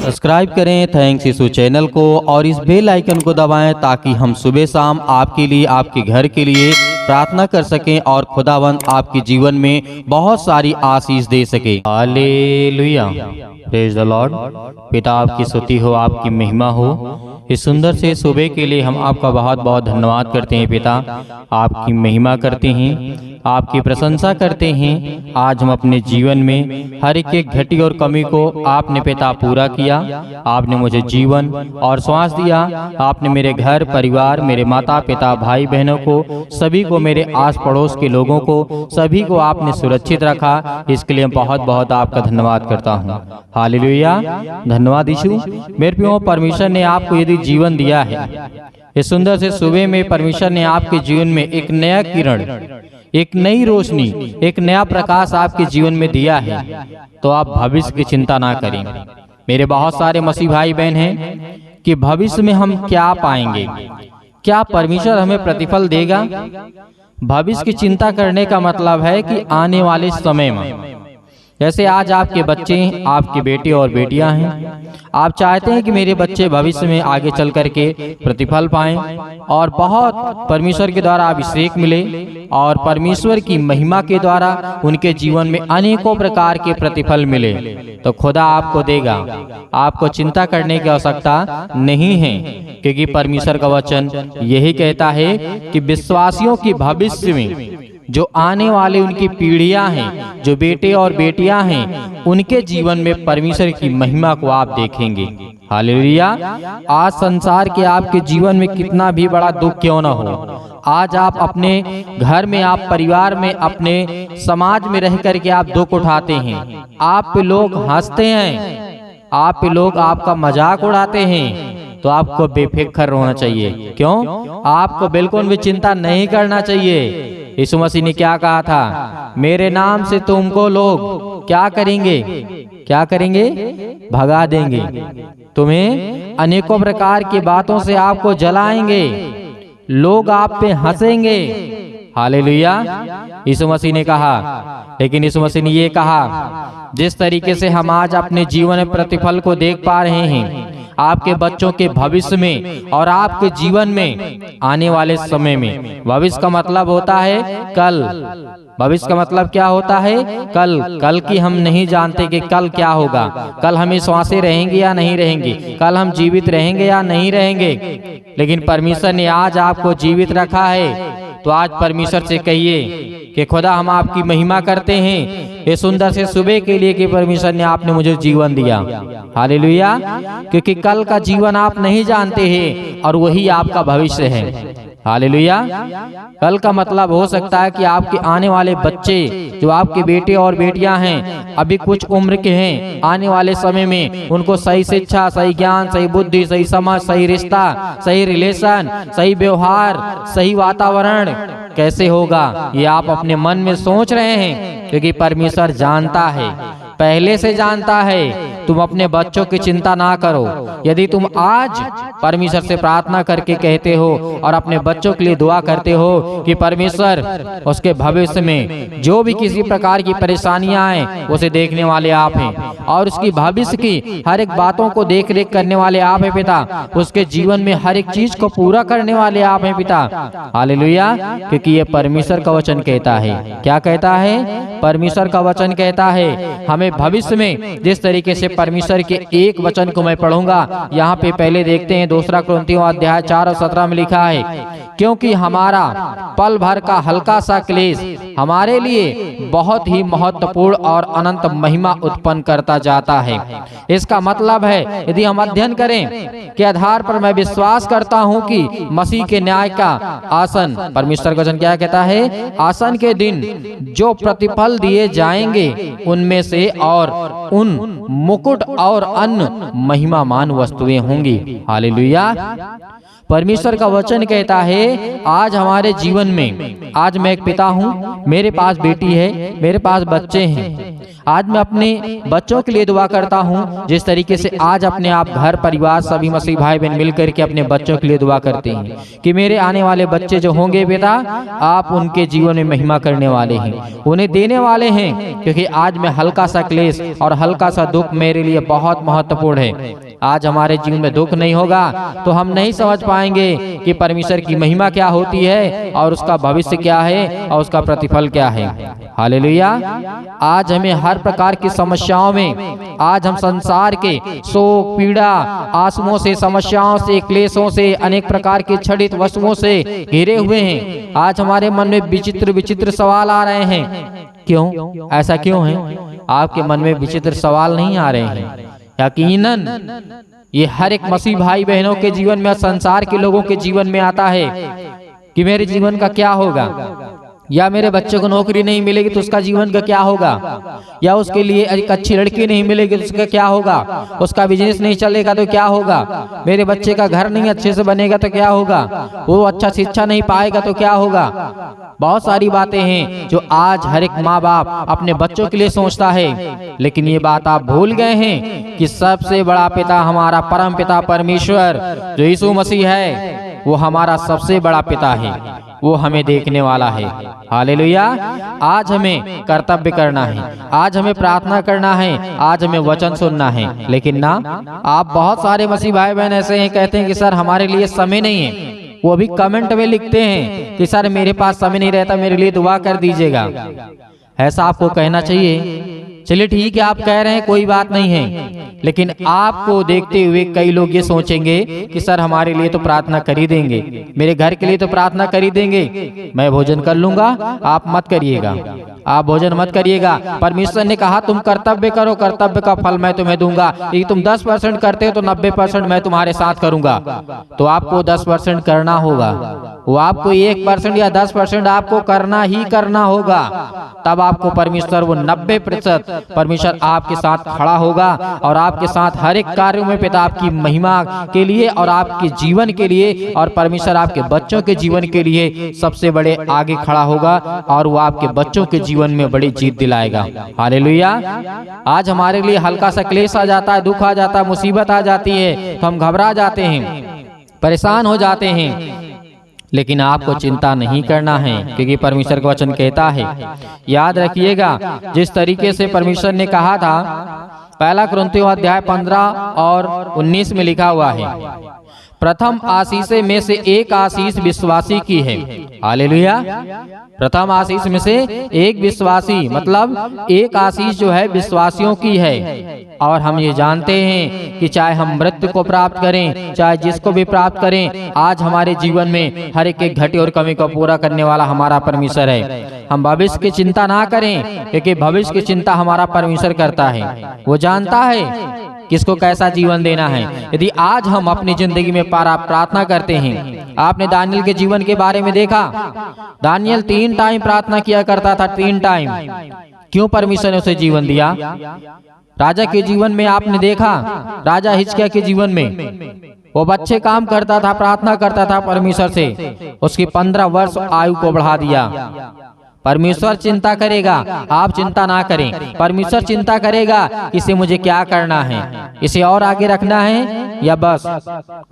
Subscribe करें thanks यीशु channel को और इस बेल आइकन को दबाएं ताकि हम सुबह शाम आपके लिए आपके घर के लिए प्रार्थना कर सकें और खुदावंद आपके जीवन में बहुत सारी आशीष दे सके। Hallelujah, praise the Lord. पिता आपकी स्तुति हो, आपकी महिमा हो। इस सुंदर से सुबह के लिए हम आपका बहुत बहुत धन्यवाद करते हैं पिता। आपकी महिमा करते हैं, आपकी प्रशंसा करते हैं। आज हम अपने जीवन में हर एक घटी और कमी को आपने पिता पूरा किया। आपने मुझे जीवन और श्वास दिया। आपने मेरे घर परिवार, मेरे माता पिता, भाई बहनों को, सभी को, मेरे आस पड़ोस के लोगों को, सभी को आपने सुरक्षित रखा। इसके लिए बहुत बहुत आपका धन्यवाद करता हूँ। हालेलुया, धन्यवाद यीशु। मेरे प्रियो, परमेश्वर ने आपको यदि जीवन दिया है, इस सुंदर से सुबह में परमेश्वर ने आपके जीवन में एक नया किरण, एक नई रोशनी, एक नया प्रकाश आपके जीवन में दिया है, तो आप भविष्य की चिंता ना करें। मेरे बहुत सारे मसीह भाई बहन हैं कि भविष्य में हम क्या पाएंगे, क्या परमेश्वर हमें प्रतिफल देगा। भविष्य की चिंता करने का मतलब है कि आने वाले समय में, जैसे आज आपके बच्चे, आपके बेटे और बेटियां हैं, आप चाहते हैं कि मेरे बच्चे भविष्य में आगे चल करके प्रतिफल पाएं और बहुत परमेश्वर के द्वारा अभिषेक मिले और परमेश्वर की महिमा के द्वारा उनके जीवन में अनेकों प्रकार के प्रतिफल मिले, तो खुदा आपको देगा। आपको चिंता करने की आवश्यकता नहीं है, क्योंकि परमेश्वर का वचन यही कहता है कि विश्वासियों की भविष्य में जो आने वाले उनकी पीढ़ियां हैं, जो बेटे और बेटियां हैं, उनके जीवन में परमेश्वर की महिमा को आप देखेंगे। हालेलुया। आज संसार के आपके जीवन में कितना भी बड़ा दुख क्यों ना हो, आज आप अपने घर में, आप परिवार में, अपने समाज में रह करके आप दुख उठाते हैं, आप पे लोग हंसते हैं, आप पे लोग आपका मजाक उड़ाते हैं, तो आपको बेफिक्र होना चाहिए। क्यों? आपको बिल्कुल भी चिंता नहीं करना चाहिए। यीशु मसीह ने क्या कहा था? मेरे नाम से तुमको लोग क्या करेंगे? क्या करेंगे? भगा देंगे। तुम्हें अनेकों प्रकार की बातों से आपको जलाएंगे, लोग आप पे हंसेंगे। हालेलुया। यीशु मसीह ने कहा, लेकिन यीशु मसीह ने ये कहा, जिस तरीके से हम आज अपने जीवन में प्रतिफल को देख पा रहे हैं, आपके बच्चों के भविष्य में और आपके जीवन में आने वाले समय में, भविष्य का मतलब होता है कल। भविष्य का मतलब क्या होता है? कल। कल की हम नहीं जानते कि कल क्या होगा, कल हमें सांसें रहेंगी या नहीं रहेंगी, कल हम जीवित रहेंगे या नहीं रहेंगे, लेकिन परमेश्वर ने आज आपको जीवित रखा है। तो आज परमेश्वर से कहिए कि खुदा हम आपकी महिमा करते हैं ये सुंदर से सुबह के लिए कि परमेश्वर ने आपने मुझे जीवन दिया। हालेलुया। क्योंकि कल का जीवन आप नहीं जानते हैं और वही आपका भविष्य है। हालेलुया। कल का मतलब हो सकता है कि आपके आने वाले बच्चे, जो आपके बेटे और बेटियां हैं, अभी कुछ उम्र के हैं, आने वाले समय में उनको सही शिक्षा, सही ज्ञान, सही बुद्धि, सही समझ, सही रिश्ता, सही रिलेशन, सही व्यवहार, सही वातावरण कैसे होगा, ये आप अपने मन में सोच रहे हैं, क्योंकि परमेश्वर जानता है, पहले से जानता है। तुम अपने बच्चों की चिंता ना करो। यदि तुम आज परमेश्वर से प्रार्थना करके कहते हो और अपने बच्चों के लिए दुआ करते हो कि परमेश्वर उसके भविष्य में जो भी किसी प्रकार की परेशानियां आए, उसे देखने वाले आप हैं और उसकी भविष्य की हर एक बातों को देख रेख करने वाले आप हैं पिता। उसके जीवन में हर एक चीज को पूरा करने वाले आप हैं पिता। हालेलुया। क्योंकि ये परमेश्वर का वचन कहता है। क्या कहता है? परमेश्वर का वचन कहता है हमें भविष्य में, जिस तरीके से परमेश्वर के एक वचन को मैं पढ़ूंगा, यहाँ पे पहले देखते हैं 2 कुरिन्थियों अध्याय 4 और 17 में लिखा है, क्योंकि हमारा पल भर का हल्का सा क्लेश हमारे लिए बहुत ही महत्वपूर्ण और अनंत महिमा उत्पन्न करता जाता है। इसका मतलब है, यदि हम अध्ययन करें के आधार पर, मैं विश्वास करता हूं कि मसीह के न्याय का आसन, परमेश्वर का वचन क्या कहता है? आसन के दिन जो प्रतिफल दिए जाएंगे, उनमें से और उन मुकुट और अन्य महिमामान वस्तुएं होंगी। हालेलुया। परमेश्वर का वचन कहता है आज हमारे जीवन में, आज मैं एक पिता हूँ, मेरे पास बेटी है, मेरे पास बच्चे हैं, आज मैं अपने बच्चों के लिए दुआ करता हूँ, जिस तरीके से आज अपने आप घर परिवार सभी मसीह भाई बहन मिलकर के अपने बच्चों के लिए दुआ करते हैं कि मेरे आने वाले बच्चे जो होंगे पिता, आप उनके जीवन में महिमा करने वाले हैं, उन्हें देने वाले हैं, क्योंकि आज में हल्का सा क्लेश और हल्का सा दुख मेरे लिए बहुत महत्वपूर्ण है। आज हमारे जीवन में दुख नहीं होगा तो हम नहीं समझ पाएंगे कि परमेश्वर की महिमा क्या होती है और उसका भविष्य क्या है और उसका प्रतिफल क्या है। हालेलुया। आज हमें हर प्रकार की समस्याओं में, आज हम संसार के शोक पीड़ा आंसुओं से, समस्याओं से, क्लेशों से, अनेक प्रकार के छड़ित वस्तुओं से घिरे हुए हैं। आज हमारे मन में विचित्र विचित्र सवाल आ रहे हैं। क्यों? ऐसा क्यों है? आपके मन में विचित्र सवाल नहीं आ रहे हैं? यकीनन ये हर एक मसीह भाई बहनों के जीवन में, संसार के लोगों के जीवन में आता है कि मेरे जीवन का क्या होगा, या मेरे बच्चे को नौकरी नहीं मिलेगी तो उसका जीवन का क्या होगा, या उसके लिए एक अच्छी लड़की नहीं मिलेगी तो उसका क्या होगा, उसका बिजनेस नहीं चलेगा तो क्या होगा, मेरे बच्चे का घर नहीं अच्छे से बनेगा तो क्या होगा, वो अच्छा शिक्षा नहीं पाएगा तो क्या होगा। बहुत सारी बातें हैं जो आज हर एक माँ बाप अपने बच्चों के लिए सोचता है, लेकिन ये बात आप भूल गए हैं कि सबसे बड़ा पिता हमारा परम पिता परमेश्वर जो यीशु मसीह है, वो हमारा सबसे बड़ा पिता है, वो हमें देखने वाला है। हालेलुया। आज हमें कर्तव्य करना है, आज हमें प्रार्थना करना है, आज हमें वचन सुनना है। लेकिन ना, आप बहुत सारे मसीह भाई बहन ऐसे हैं, कहते हैं कि सर हमारे लिए समय नहीं है। वो भी कमेंट में लिखते हैं कि सर मेरे पास समय नहीं रहता, मेरे लिए दुआ कर दीजिएगा। ऐसा आपको कहना चाहिए? चलिए ठीक है, आप कह रहे हैं, कोई बात नहीं है, लेकिन आपको देखते हुए कई लोग ये सोचेंगे कि सर हमारे लिए तो प्रार्थना कर ही देंगे, मेरे घर के लिए तो प्रार्थना कर ही देंगे, मैं भोजन कर लूंगा, आप मत करिएगा, आप भोजन मत करिएगा। परमेश्वर ने कहा तुम कर्तव्य करो, कर्तव्य का फल मैं तुम्हें दूंगा। यदि तुम 10% करते हो तो 90% मैं तुम्हारे साथ करूंगा। तो आपको 10% करना होगा, वो आपको 1% या 10% आपको करना ही करना होगा। तब आपको परमेश्वर वो 90% परमेश्वर आपके साथ खड़ा होगा और आपके साथ हर एक कार्य में पिता आपकी महिमा के लिए और आपके जीवन के लिए और परमेश्वर आपके बच्चों के जीवन के लिए सबसे बड़े आगे खड़ा होगा और वो आपके बच्चों के जीवन में बड़ी जीत दिलाएगा। हालेलुया। आज हमारे लिए हल्का सा क्लेश आ जाता है, दुख आ जाता है, मुसीबत आ जाती है तो हम घबरा जाते हैं, परेशान हो जाते हैं, लेकिन आपको चिंता नहीं करना है, क्योंकि परमेश्वर का वचन कहता है, याद रखिएगा जिस तरीके से परमेश्वर ने कहा था, पहला कुरिन्थियों अध्याय 15 और 19 में लिखा हुआ है, प्रथम आशीष में से एक आशीष विश्वासी की है। हालेलुया। प्रथम आशीष में से एक विश्वासी, मतलब एक आशीष जो है विश्वासियों की है। और हम ये जानते हैं कि चाहे हम मृत्यु को प्राप्त करें, चाहे जिसको भी प्राप्त करें, आज हमारे जीवन में हर एक घटी और कमी को पूरा करने वाला हमारा परमेश्वर है। हम भविष्य की चिंता ना करें, क्योंकि भविष्य की चिंता हमारा परमेश्वर करता है। वो जानता है किसको कैसा जीवन देना है। यदि आज हम अपनी जिंदगी में प्रार्थना करते हैं, आपने दानियल के जीवन के बारे में देखा, दानियल 3 टाइम प्रार्थना किया करता था, 3 टाइम। क्यों परमेश्वर ने उसे जीवन दिया? राजा के जीवन में आपने देखा, राजा हिजकिय्याह के जीवन में वो बच्चे काम करता था, प्रार्थना करता था परमेश्वर से, उसकी 15 वर्ष आयु को बढ़ा दिया। परमेश्वर चिंता करेगा, आप चिंता ना करें। परमेश्वर चिंता करेगा इसे मुझे क्या करना है, इसे और आगे रखना है या बस।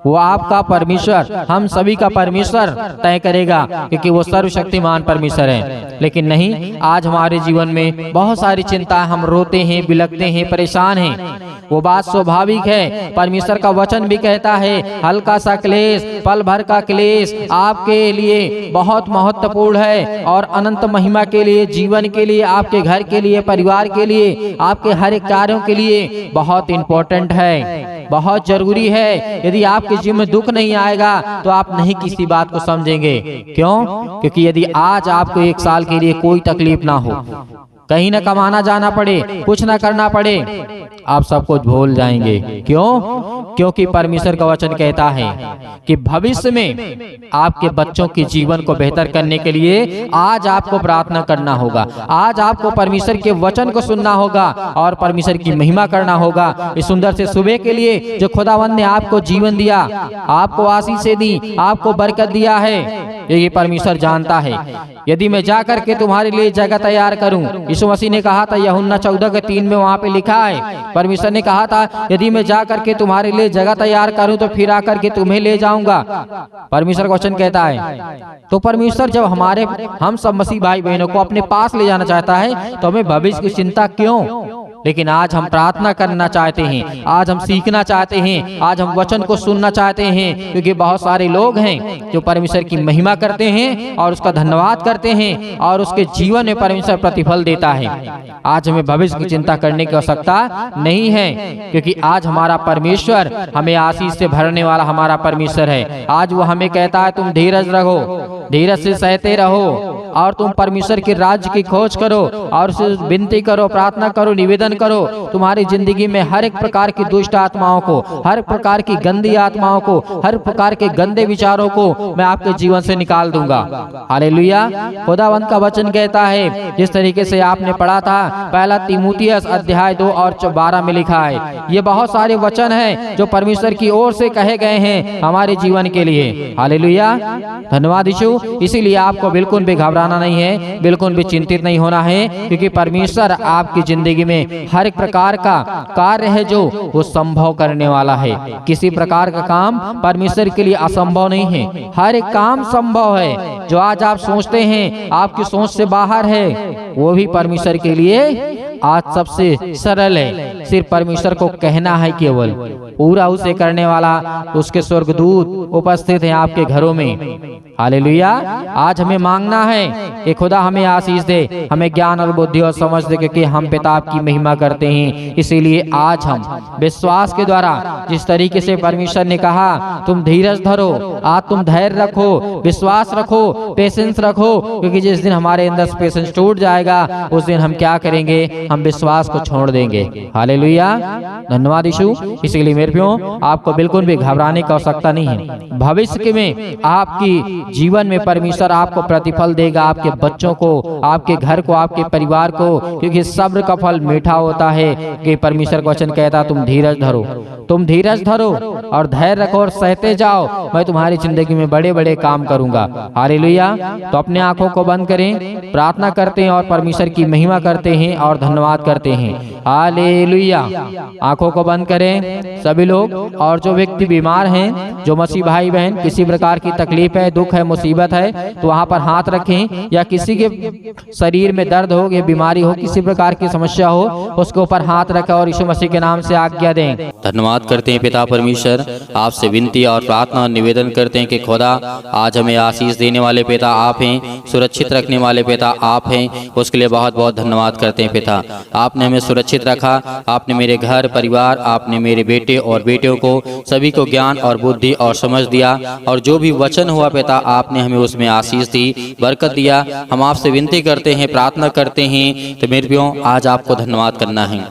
वो आपका परमेश्वर, हम सभी का परमेश्वर तय करेगा, क्योंकि वो सर्वशक्तिमान परमेश्वर है। लेकिन नहीं, आज हमारे जीवन में बहुत सारी चिंता, हम रोते हैं, बिलखते हैं, परेशान हैं। वो बात स्वाभाविक है। परमेश्वर का वचन भी कहता है, हल्का सा क्लेश, पल भर का क्लेश आपके लिए बहुत महत्वपूर्ण है और अनंत महिमा के लिए, जीवन के लिए, आपके घर के लिए, परिवार के लिए, आपके हर एक कार्यों के लिए बहुत इंपॉर्टेंट है, बहुत जरूरी है। यदि आपके जीवन में दुख नहीं आएगा तो आप नहीं किसी बात को समझेंगे। क्यों? क्योंकि यदि आज आपको 1 साल के लिए कोई तकलीफ ना हो, कहीं ना कमाना जाना पड़े, कुछ ना करना पड़े, आप सब कुछ भूल जाएंगे। क्यों? क्योंकि परमेश्वर का वचन कहता है कि भविष्य में आपके बच्चों के जीवन को बेहतर करने के लिए आज आपको प्रार्थना करना होगा, आज आपको परमेश्वर के वचन को सुनना होगा और परमेश्वर की महिमा करना होगा। इस सुंदर से सुबह के लिए जो खुदावंद ने आपको जीवन दिया, आपको आशीष दी, आपको बरकत दिया है, ये परमेश्वर जानता है। यदि मैं जाकर के तुम्हारे लिए जगह तैयार करूं, यीशु मसीह ने कहा था, यूहन्ना 14:3 में वहाँ पे लिखा है, परमेश्वर ने कहा था यदि मैं जा करके तुम्हारे लिए जगह तैयार करूं तो फिर आकर के तुम्हें ले जाऊंगा। परमेश्वर का वचन कहता है। तो परमेश्वर जब हम सब मसीह भाई बहनों को अपने पास ले जाना चाहता है तो हमें भविष्य की चिंता क्यों? लेकिन आज हम प्रार्थना करना चाहते हैं, आज हम सीखना चाहते हैं, आज हम वचन को सुनना चाहते हैं, क्योंकि बहुत सारे लोग हैं जो परमेश्वर की महिमा करते हैं और उसका धन्यवाद करते हैं और उसके जीवन में परमेश्वर प्रतिफल देता है। आज हमें भविष्य की चिंता करने की आवश्यकता नहीं है, क्योंकि आज हमारा परमेश्वर हमें आशीष से भरने वाला हमारा परमेश्वर है। आज वो हमें कहता है तुम धीरज रखो, धीरज से सहते रहो और तुम परमेश्वर के राज्य की खोज करो और उसे विनती करो, प्रार्थना करो, निवेदन करो। तुम्हारी जिंदगी में हर एक प्रकार की दुष्ट आत्माओं को, हर प्रकार की गंदी आत्माओं को, हर प्रकार के गंदे विचारों को मैं आपके जीवन से निकाल दूंगा। हालेलुया। खुदावंत का वचन कहता है, जिस तरीके से आपने पढ़ा था, पहला तीमुथियुस अध्याय 2 और 12 में लिखा है। ये बहुत सारे वचन हैं जो परमेश्वर की ओर से कहे गए हैं हमारे जीवन के लिए। हालेलुया। धन्यवाद यीशु। इसीलिए आपको बिल्कुल भी घबराना नहीं है, बिल्कुल भी चिंतित नहीं होना है, क्योंकि परमेश्वर आपकी जिंदगी में हर एक प्रकार का कार्य है जो वो संभव करने वाला है। किसी प्रकार का काम परमेश्वर के लिए असंभव नहीं है। हर एक काम संभव है। जो आज आप सोचते हैं आपकी सोच से बाहर है, वो भी परमेश्वर के लिए आज सबसे सरल है। सिर्फ परमेश्वर को कहना है, केवल पूरा उसे करने वाला उसके स्वर्गदूत उपस्थित हैं आपके घरों में। हालेलुया। आज हमें मांगना है कि खुदा हमें आशीष दे, हमें ज्ञान और बुद्धि और समझ दे, क्योंकि हम पिता आपकी महिमा करते हैं। इसीलिए आज हम विश्वास के द्वारा, जिस तरीके से परमेश्वर ने कहा तुम धीरज धरो, आज तुम धैर्य रखो, विश्वास रखो, पेशेंस रखो, क्योंकि जिस दिन हमारे अंदर पेशेंस टूट जाएगा उस दिन हम क्या करेंगे? हम विश्वास को छोड़ देंगे। हालेलुया। धन्यवाद यीशु। इसीलिए मेरे प्रियो, आपको बिल्कुल भी घबराने की आवश्यकता नहीं है। भविष्य में आपकी जीवन में परमेश्वर आपको प्रतिफल देगा, आपके बच्चों को, आपके घर को, आपके परिवार को, क्योंकि सब्र का फल मीठा होता है। कि परमेश्वर का वचन कहता तुम धीरज धरो, तुम धीरज धरो और धैर्य रखो और सहते जाओ, मैं तुम्हारी जिंदगी में बड़े बड़े काम करूंगा। हालेलुया। तो अपने आंखों को बंद करें, प्रार्थना करते हैं और परमेश्वर की महिमा करते हैं और धन्यवाद करते हैं। हालेलुया। आंखों को बंद करें सभी लोग। और जो व्यक्ति बीमार हैं, जो मसीह भाई बहन किसी प्रकार की तकलीफ है, दुख है, मुसीबत है, तो वहाँ पर हाथ रखें। या किसी के शरीर में दर्द हो, या बीमारी हो, किसी प्रकार की समस्या हो, उसके ऊपर हाथ रखें और यीशु मसीह के नाम से आज्ञा दें। धन्यवाद करते हैं पिता परमेश्वर, आपसे विनती और प्रार्थना और निवेदन करते हैं कि खुदा आज हमें आशीष देने वाले पिता आप हैं, सुरक्षित रखने वाले पिता आप हैं। उसके लिए बहुत बहुत धन्यवाद करते हैं पिता। आपने हमें सुरक्षित रखा, आपने मेरे घर परिवार, आपने मेरे बेटे और बेटियों को सभी को ज्ञान और बुद्धि और समझ दिया, और जो भी वचन हुआ पिता आपने हमें उसमें आशीष दी, बरकत दिया। हम आपसे विनती करते हैं, प्रार्थना करते हैं। तो मेरे प्रियो, आज आपको धन्यवाद करना है,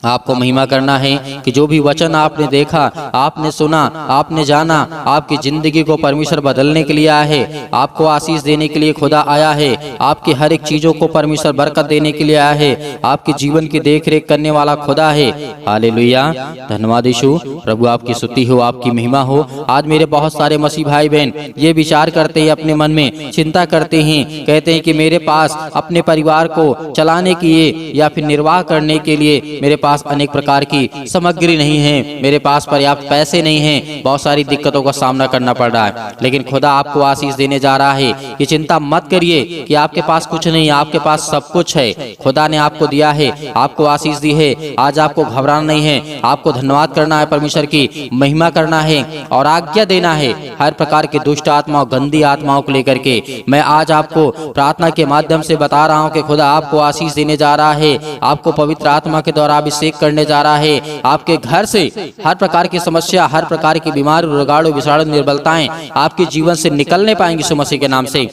आपको महिमा करना है कि जो भी वचन आपने देखा, आपने सुना, आपने जाना, आपकी जिंदगी को परमेश्वर बदलने के लिए आया है, आपको आशीष देने के लिए खुदा आया है, आपकी हर एक चीजों को परमेश्वर बरकत देने के लिए आया है, आपके जीवन की देखरेख करने वाला खुदा है। हालेलुया। धन्यवाद यीशु। प्रभु आपकी स्तुति हो, आपकी महिमा हो। आज मेरे बहुत सारे मसीह भाई बहन ये विचार करते हैं, अपने मन में चिंता करते हैं, कहते हैं कि मेरे पास अपने परिवार को चलाने के लिए या फिर निर्वाह करने के लिए मेरे पास अनेक प्रकार की सामग्री नहीं है, मेरे पास पर्याप्त पैसे नहीं हैं, बहुत सारी दिक्कतों का सामना करना पड़ रहा है। लेकिन खुदा आपको आशीष देने जा रहा है कि चिंता मत करिए कि आपके पास कुछ नहीं, आपके पास सब कुछ है। खुदा ने आपको दिया है, आपको आशीष दी है। आज आपको घबराना नहीं है, आपको धन्यवाद करना है, परमेश्वर की महिमा करना है और आज्ञा देना है। हर प्रकार की दुष्ट आत्माओं, गंदी आत्माओं को लेकर के मैं आज आपको प्रार्थना के माध्यम से बता रहा हूँ कि खुदा आपको आशीष देने जा रहा है, आपको पवित्र आत्मा के द्वारा अभिषेक करने जा रहा है। आपके घर से हर प्रकार की समस्या, हर प्रकार की बीमारी, रोगाणु, विषाणु, निर्बलताएं आपके जीवन से निकलने पाएंगी। यीशु मसीह के नाम से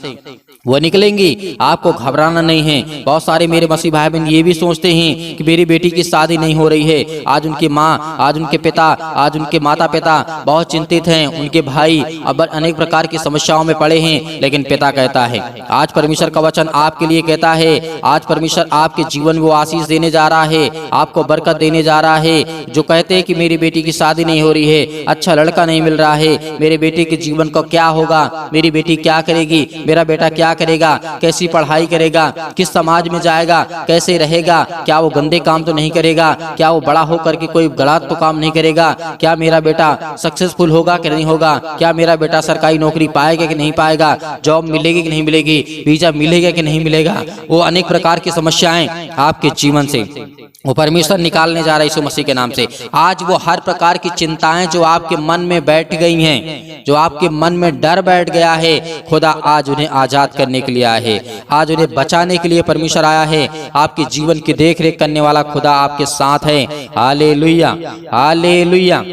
वो निकलेंगी। आपको घबराना नहीं है। बहुत सारे मेरे मसीह भाई बहन ये भी सोचते हैं कि मेरी बेटी की शादी नहीं हो रही है। आज उनकी माँ, आज उनके पिता, आज उनके माता पिता बहुत चिंतित हैं, उनके भाई अब अनेक प्रकार की समस्याओं में पड़े हैं। लेकिन पिता कहता है, आज परमेश्वर का वचन आपके लिए कहता है, आज परमेश्वर आपके जीवन में वो आशीष देने जा रहा है, आपको बरकत देने जा रहा है। जो कहते हैं कि मेरी बेटी की शादी नहीं हो रही है, अच्छा लड़का नहीं मिल रहा है, मेरे बेटे के जीवन को क्या होगा, मेरी बेटी क्या करेगी, मेरा बेटा क्या क्या करेगा, कैसी पढ़ाई करेगा, किस समाज में जाएगा, कैसे रहेगा, क्या वो गंदे काम तो नहीं करेगा, क्या वो बड़ा होकर के कोई गलत तो काम नहीं करेगा, क्या मेरा बेटा सक्सेसफुल होगा कि नहीं होगा, क्या मेरा बेटा सरकारी नौकरी पाएगा कि नहीं पाएगा, जॉब मिलेगी कि नहीं मिलेगी, वीजा मिलेगा कि नहीं मिलेगा। वो अनेक प्रकार की समस्याएं आपके जीवन से वो परमेश्वर निकालने जा रहा है यीशु मसीह के नाम से। आज वो हर प्रकार की चिंताएं जो आपके मन में बैठ गई हैं, जो आपके मन में डर बैठ गया है, खुदा आज उन्हें आजाद करने के लिए आया है, आज उन्हें बचाने के लिए परमेश्वर आया है। आपके जीवन की देख रेख करने वाला खुदा आपके साथ है। Hallelujah, hallelujah.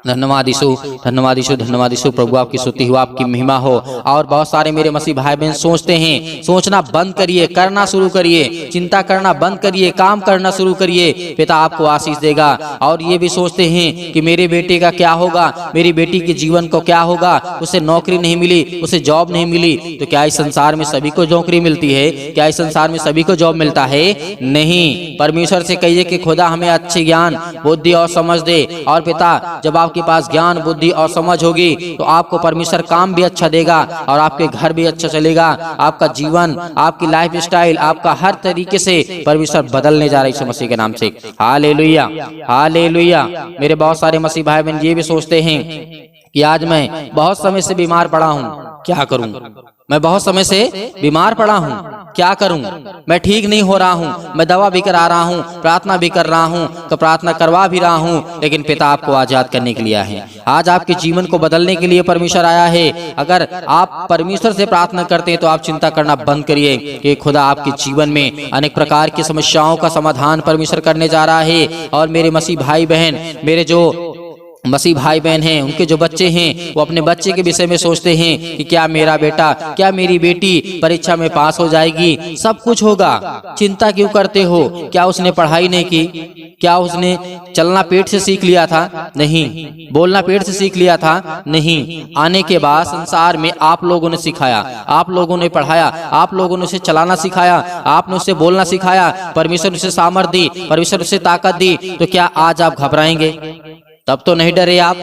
धन्यवाद यीशु, धन्यवाद यीशु, धन्यवाद यीशु। प्रभु आपकी स्तुति हो, आपकी महिमा हो। और बहुत सारे मेरे मसीह भाई बहन सोचते हैं, सोचना बंद करिए, करना शुरू करिए, चिंता करना बंद करिए, काम करना शुरू करिए, पिता आपको आशीष देगा। और ये भी सोचते हैं कि मेरे बेटे का क्या होगा, मेरी बेटी के जीवन को क्या होगा, उसे नौकरी नहीं मिली, उसे जॉब नहीं मिली। तो क्या इस संसार में सभी को नौकरी मिलती है? क्या इस संसार में सभी को जॉब मिलता है? नहीं। परमेश्वर से कहिए कि खुदा हमें अच्छे ज्ञान, बुद्धि और समझ दे। और पिता, जब आपके पास ज्ञान, बुद्धि और समझ होगी तो आपको परमेश्वर काम भी अच्छा देगा और आपके घर भी अच्छा चलेगा। आपका जीवन, आपकी लाइफ स्टाइल, आपका हर तरीके से परमेश्वर बदलने जा रहा है यीशु मसीह के नाम से। Hallelujah, hallelujah. मेरे बहुत सारे मसीह भाई बहन ये भी सोचते हैं कि आज मैं बहुत समय से बीमार पड़ा हूँ, क्या करूं? मैं बहुत समय से बीमार पड़ा हूँ, क्या करूं? मैं ठीक नहीं हो रहा हूँ, मैं दवा भी करा रहा हूँ, प्रार्थना भी कर रहा हूँ, तो प्रार्थना करवा भी रहा हूँ, लेकिन पिता आपको आजाद करने के लिए आया है। आज आपके जीवन को बदलने के लिए परमेश्वर आया है। अगर आप परमेश्वर से प्रार्थना करते हैं तो आप चिंता करना बंद करिए कि खुदा आपके जीवन में अनेक प्रकार की समस्याओं का समाधान परमेश्वर करने जा रहा है। और मेरे मसीह भाई बहन, मेरे जो मसीह भाई बहन हैं, उनके जो बच्चे हैं, वो अपने बच्चे के विषय में सोचते हैं कि क्या मेरा बेटा, क्या मेरी बेटी परीक्षा में पास हो जाएगी, सब कुछ होगा। चिंता क्यों करते हो? क्या उसने पढ़ाई नहीं की? क्या उसने चलना पेट से सीख लिया था? नहीं। बोलना पेट से सीख लिया था? नहीं। आने के बाद संसार में आप लोगों ने सिखाया, आप लोगों ने पढ़ाया, आप लोगों ने उसे चलाना सिखाया, आपने उसे बोलना सिखाया, परमेश्वर ने उसे सामर्थ दी, परमेश्वर ने उसे ताकत दी। तो क्या आज आप घबराएंगे? तब तो नहीं डरे आप।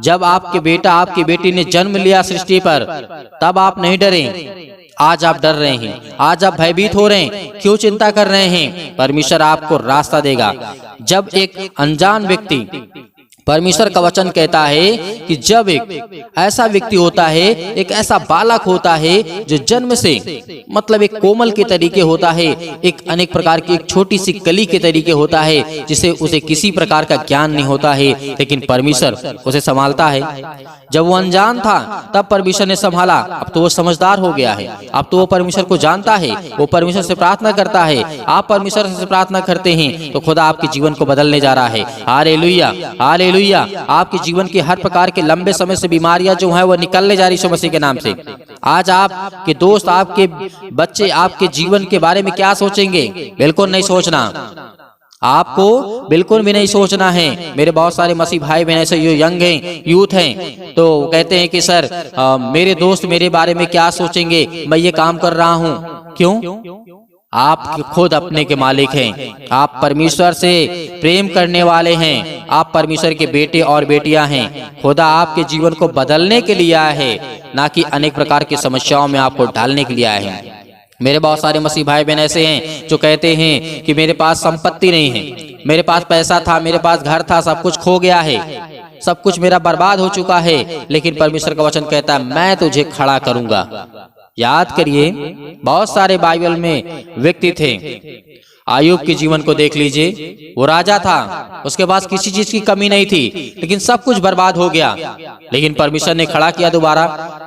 जब आपके बेटा, आपकी बेटी ने जन्म लिया सृष्टि पर, तब आप नहीं डरे। आज आप डर रहे हैं, आज आप भयभीत हो रहे हैं, क्यों चिंता कर रहे हैं? परमेश्वर आपको रास्ता देगा। जब एक अनजान व्यक्ति, परमेश्वर का वचन कहता है कि जब एक ऐसा व्यक्ति होता है, एक ऐसा बालक होता है जो जन्म से, मतलब एक कोमल के तरीके होता है, एक अनेक प्रकार की एक छोटी सी कली के तरीके होता है, जिसे उसे किसी प्रकार का ज्ञान नहीं होता है, लेकिन परमेश्वर उसे संभालता है। जब वो अनजान था तब परमेश्वर ने संभाला, अब तो वो समझदार हो गया है, अब तो वो परमेश्वर को जानता है, वो परमेश्वर से प्रार्थना करता है। आप परमेश्वर से प्रार्थना करते हैं तो खुदा आपके जीवन को बदलने जा रहा है। Hallelujah, hallelujah. आपके जीवन के हर प्रकार के लंबे समय से बीमारियां जो है वो निकलने जा रही है यीशु मसीह के नाम से। आज आपके दोस्त, आपके बच्चे आपके जीवन के बारे में क्या सोचेंगे? बिल्कुल नहीं सोचना, आपको बिल्कुल भी नहीं सोचना है। मेरे बहुत सारे मसीह भाई बहन ऐसे यंग हैं, यूथ हैं, तो कहते हैं कि सर मेरे दोस्त मेरे बारे में क्या सोचेंगे, मैं ये काम कर रहा हूँ। क्यों? आप खुद अपने के मालिक हैं, आप परमेश्वर से प्रेम करने वाले हैं, आप परमेश्वर के बेटे और बेटियां हैं। खुदा आपके जीवन को बदलने के लिए आया है, ना कि अनेक प्रकार की समस्याओं में आपको डालने के लिए आया है। मेरे बहुत सारे मसीह भाई बहन ऐसे हैं जो कहते हैं कि मेरे पास संपत्ति नहीं है, मेरे पास पैसा था, मेरे पास घर था, सब कुछ खो गया है, सब कुछ मेरा बर्बाद हो चुका है, लेकिन परमेश्वर का वचन कहता है मैं तुझे खड़ा करूंगा। याद करिए, बहुत सारे बाइबल में व्यक्ति थे। आयुब के जीवन को देख लीजिए, वो राजा था, उसके पास किसी चीज की कमी नहीं थी, लेकिन सब कुछ बर्बाद हो गया, लेकिन परमेश्वर ने खड़ा किया दोबारा,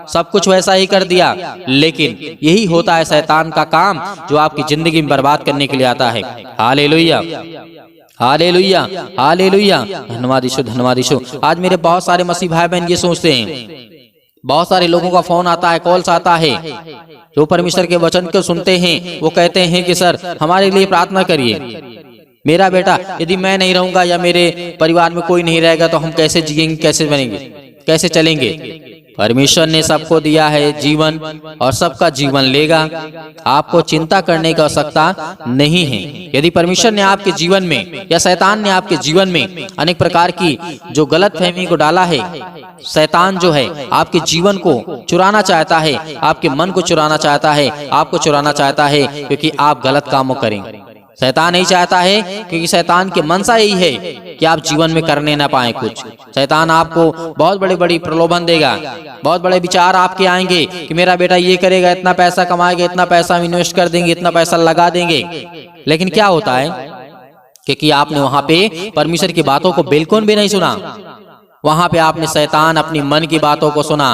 सब कुछ वैसा ही कर दिया। लेकिन यही होता है शैतान का काम, जो आपकी जिंदगी में बर्बाद करने के लिए आता है। Hallelujah, hallelujah, hallelujah. धन्यवाद यीशु, धन्यवाद यीशु। आज मेरे बहुत सारे मसीह भाई बहन ये सोचते हैं, बहुत सारे लोगों का फोन आता है, कॉल्स आता है, जो परमेश्वर के वचन को सुनते हैं, वो कहते हैं कि सर हमारे लिए प्रार्थना करिए। मेरा बेटा, यदि मैं नहीं रहूंगा या मेरे परिवार में कोई नहीं रहेगा तो हम कैसे जिएंगे, कैसे बनेंगे, कैसे चलेंगे? परमेश्वर ने सबको दिया है जीवन और सबका जीवन लेगा। आपको चिंता करने की आवश्यकता नहीं है। यदि परमेश्वर ने आपके जीवन में या शैतान ने आपके जीवन में अनेक प्रकार की जो गलत फहमी को डाला है, शैतान जो है आपके जीवन को चुराना चाहता है, आपके मन को चुराना चाहता है, आपको चुराना चाहता है क्योंकि आप गलत कामों करें। शैतान नहीं चाहता है क्योंकि शैतान की मनसा यही है कि आप जीवन में करने ना पाए कुछ। शैतान आपको बहुत बड़ी बड़ी प्रलोभन देगा, बहुत बड़े विचार आपके आएंगे कि मेरा बेटा ये करेगा, इतना पैसा कमाएगा, इतना पैसा इन्वेस्ट कर देंगे, इतना पैसा लगा देंगे। लेकिन क्या होता है क्योंकि आपने वहां पे परमेश्वर की बातों को बिल्कुल भी नहीं सुना। वहां पे आपने शैतान अपनी मन की बातों को सुना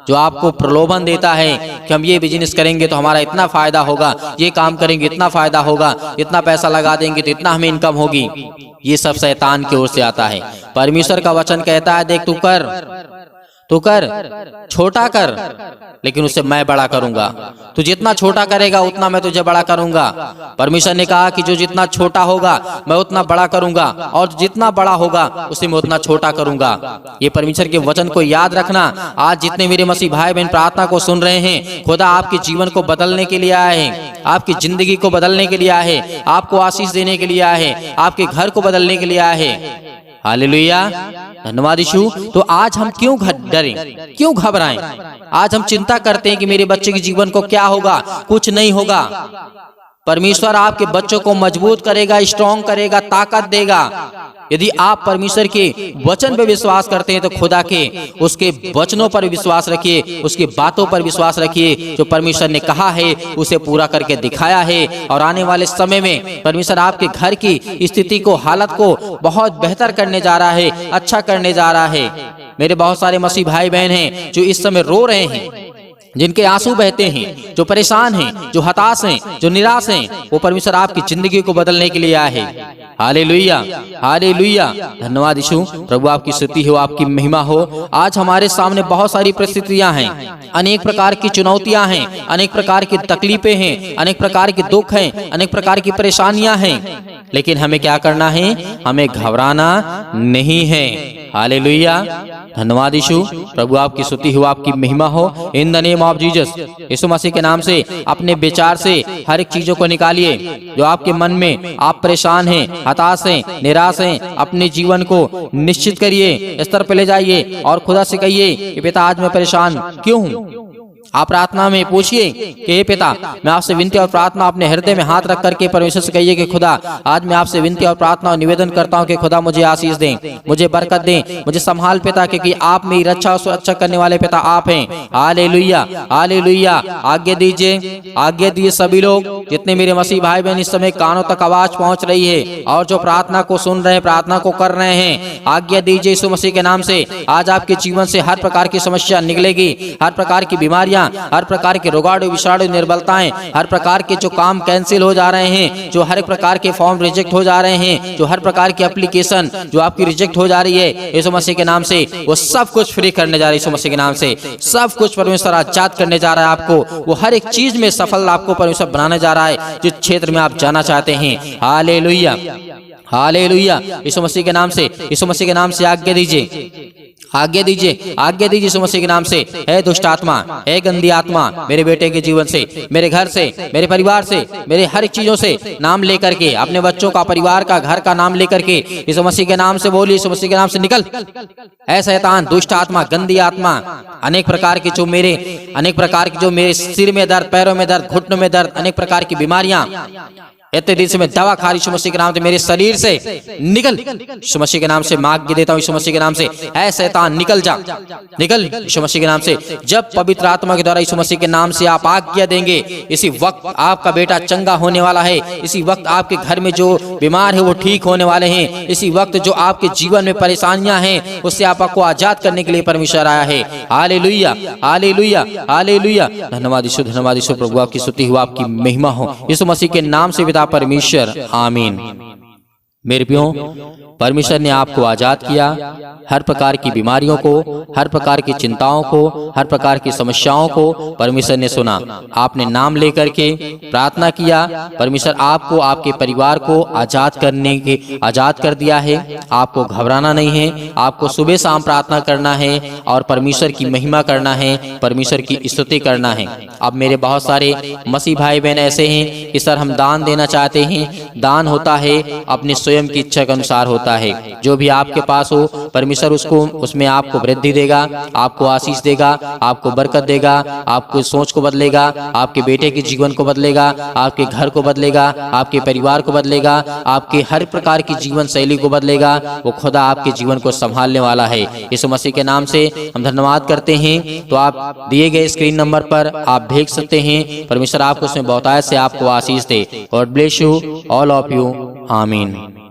जो आपको प्रलोभन देता है कि हम ये बिजनेस करेंगे तो हमारा इतना फायदा होगा, ये काम करेंगे इतना फायदा होगा, इतना पैसा लगा देंगे तो इतना हमें इनकम होगी। ये सब शैतान की ओर से आता है। परमेश्वर का वचन कहता है देख तू कर, छोटा कर, लेकिन उसे मैं बड़ा करूंगा। तू जितना छोटा करेगा उतना मैं तुझे बड़ा करूंगा। परमेश्वर ने कहा कि जो जितना छोटा होगा मैं उतना बड़ा करूंगा और जितना बड़ा होगा उसे मैं उतना छोटा करूंगा। ये परमेश्वर के वचन को याद रखना। आज जितने मेरे मसीह भाई बहन प्रार्थना को सुन रहे हैं, खुदा आपके जीवन को बदलने के लिए आए हैं, आपकी जिंदगी को बदलने के लिए आए हैं, आपको आशीष देने के लिए आए हैं, आपके घर को बदलने के लिए आए हैं। हालेलुया, धन्यवाद यीशु। तो आज हम क्यों डरें, क्यों घबराएं? आज हम चिंता करते हैं कि मेरे बच्चे के जीवन को क्या होगा। कुछ नहीं होगा। परमेश्वर आपके बच्चों को मजबूत करेगा, स्ट्रॉन्ग करेगा, ताकत देगा। यदि आप परमेश्वर के वचन पर विश्वास करते हैं तो खुदा के उसके वचनों पर विश्वास रखिए, उसकी बातों पर विश्वास रखिए। जो परमेश्वर ने कहा है उसे पूरा करके दिखाया है और आने वाले समय में परमेश्वर आपके घर की स्थिति को, हालत को बहुत बेहतर करने जा रहा है, अच्छा करने जा रहा है। मेरे बहुत सारे मसीह भाई बहन हैं जो इस समय रो रहे हैं, जिनके आंसू बहते हैं, जो परेशान हैं, जो हताश हैं, जो निराश हैं। वो परमेश्वर आपकी जिंदगी को बदलने के लिए आया है। हालेलुया, हालेलुया, धन्यवाद यीशु। प्रभु आपकी स्तुति हो, आपकी महिमा हो। आज हमारे सामने बहुत सारी परिस्थितियां हैं, अनेक प्रकार की चुनौतियां हैं, अनेक प्रकार की तकलीफें हैं, अनेक प्रकार के दुख हैं, अनेक प्रकार की परेशानियां हैं। लेकिन हमें क्या करना है? हमें घबराना नहीं है। हालेलुया, धन्यवाद यीशु। प्रभु आपकी स्तुति हो, आपकी महिमा हो। In the name of Jesus, यीशु मसीह के नाम से अपने विचार से हर एक चीजों को निकालिए जो आपके मन में आप परेशान हैं, हताश हैं, निराश हैं। अपने जीवन को निश्चित करिए, स्तर पे ले जाइए और खुदा से कहिए कि पिता आज मैं परेशान क्यों हूँ। आप प्रार्थना में पूछिए कि हे पिता, मैं आपसे विनती और प्रार्थना अपने हृदय में हाथ रख करके परमेश्वर से कहिए कि खुदा आज मैं आपसे विनती और प्रार्थना और निवेदन करता हूं कि खुदा मुझे आशीष दें, मुझे बरकत दें, मुझे संभाल पिता, क्योंकि आप मेरी रक्षा और सुरक्षा करने वाले पिता आप हैं। Hallelujah, hallelujah. आज्ञा दीजिए, आज्ञा दीजिए सभी लोग जितने मेरे मसीह भाई बहन इस समय कानों तक आवाज पहुंच रही है और जो प्रार्थना को सुन रहे हैं, प्रार्थना को कर रहे हैं, आज्ञा दीजिए यीशु मसीह के नाम से। आज आपके जीवन से हर प्रकार की समस्या निकलेगी, हर प्रकार की बीमारियां, हर प्रकार के रोगाणु विषाणु निर्बलताएं, हर प्रकार के जो काम कैंसिल हो जा रहे हैं, जो हर प्रकार के फॉर्म रिजेक्ट हो जा रहे हैं, जो हर प्रकार की एप्लीकेशन जो आपकी रिजेक्ट हो जा रही है, यीशु मसीह के नाम से वो सब कुछ फ्री करने जा रहा है। यीशु मसीह के नाम से सब कुछ परमेश्वर आजाद करने जा रहा है आपको। वो हर एक चीज में सफल आपको परमेश्वर बनाने जा रहा है जिस क्षेत्र में आप जाना चाहते हैं। Hallelujah, hallelujah. यीशु मसीह के नाम से, यीशु मसीह के नाम से आज्ञा दीजिए, आज्ञा दीजिए, आज्ञा दीजिए यीशु मसीह के नाम से। है दुष्ट आत्मा, है गंदी आत्मा मेरे बेटे के जीवन से, मेरे घर से, मेरे परिवार से, मेरे हर एक चीजों से नाम लेकर के, अपने बच्चों का, परिवार का, घर का नाम लेकर के यीशु मसीह के नाम से बोलिए, यीशु मसीह के नाम से निकल। है शैतान, दुष्ट आत्मा, गंदी आत्मा, अनेक प्रकार की जो मेरे सिर में दर्द, पैरों में दर्द, घुटनों में दर्द, अनेक प्रकार की बीमारियां, इतने दिन से मैं दवा खा रही, यीशु मसीह के नाम से मेरे शरीर से निकल। यीशु मसीह के नाम से मैं आज्ञा देता हूँ, यीशु मसीह के नाम से ऐ शैतान निकल जा, निकल यीशु मसीह के नाम से। जब पवित्र आत्मा के द्वारा यीशु मसीह के नाम से आप आज्ञा देंगे, इसी वक्त आपका बेटा चंगा होने वाला है। इसी वक्त आपके घर में जो बीमार है वो ठीक होने वाले हैं। इसी वक्त जो आपके जीवन में परेशानियां हैं उससे आपको आजाद करने के लिए परमेश्वर आया है। Hallelujah, hallelujah, hallelujah. धन्यवाद यीशु, धन्यवाद यीशु। प्रभु आपकी स्तुति हो, आपकी महिमा हो, यीशु मसीह के नाम से पिता परमेश्वर, आमीन। मेरे प्रियो, परमेश्वर ने आपको आजाद किया। हर प्रकार की बीमारियों को, हर प्रकार की चिंताओं को, हर प्रकार की समस्याओं को परमेश्वर ने सुना। आपने नाम लेकर के प्रार्थना किया, परमेश्वर आपको, आपके परिवार को आजाद कर दिया है। आपको घबराना नहीं है, आपको सुबह शाम प्रार्थना करना है और परमेश्वर की महिमा करना है, परमेश्वर की स्तुति करना है। अब मेरे बहुत सारे मसीह भाई बहन ऐसे हैं कि सर हम दान देना चाहते हैं। दान होता है अपने स्वयं की इच्छा के अनुसार होता है। जो भी आपके पास हो परमेश्वर उसमें आपको वृद्धि देगा, आपको आशीष देगा, आपको बरकत देगा, आपको सोच को बदलेगा, आपके बेटे के जीवन को बदलेगा, आपके घर को बदलेगा, आपके परिवार को बदलेगा, आपके हर प्रकार की जीवन शैली को बदलेगा। वो खुदा आपके जीवन को संभालने वाला है। यीशु मसीह के नाम से हम धन्यवाद करते हैं। तो आप दिए गए स्क्रीन नंबर पर आप भेज सकते हैं। परमेश्वर आपको उसमें बहुतायत से आपको आशीष दे। God bless you all of you. आमीन।